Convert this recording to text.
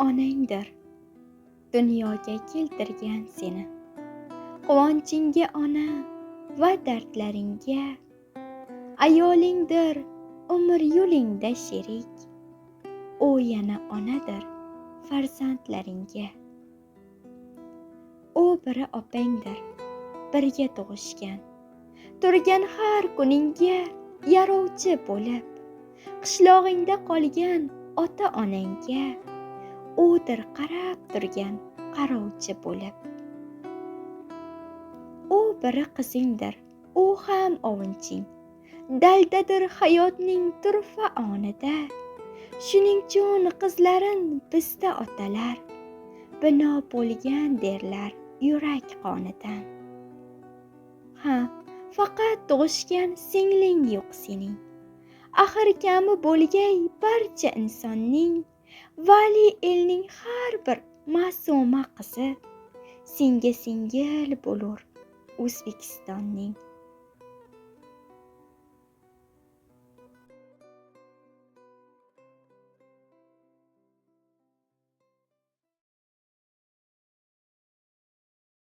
onangdir dunyoga keltirgan seni. Quvonchingga ona va dardlaringga ayolingdir umr yo'lingda sherik. U yana onadir farzandlaringga. U biri opangdir birga tug'ishgan, turgan har kuningga yarovchi bo'lib. Qishlog'ingda qolgan ota onangga udir qarab turgan qarovchi bo'lib. U biri qizingdir, u ham ovunching, daldadir hayotning turfa onida. Shuning uchun qizlarin bizda otalar bino bo'lgan derlar yurak qonidan. Ha, faqat tug'ishgan singling yo'q sening. Axir kami bo'lgay barcha insonning, vali elning har bir ma'suma qizi senga singil bo'lur O'zbekistonning.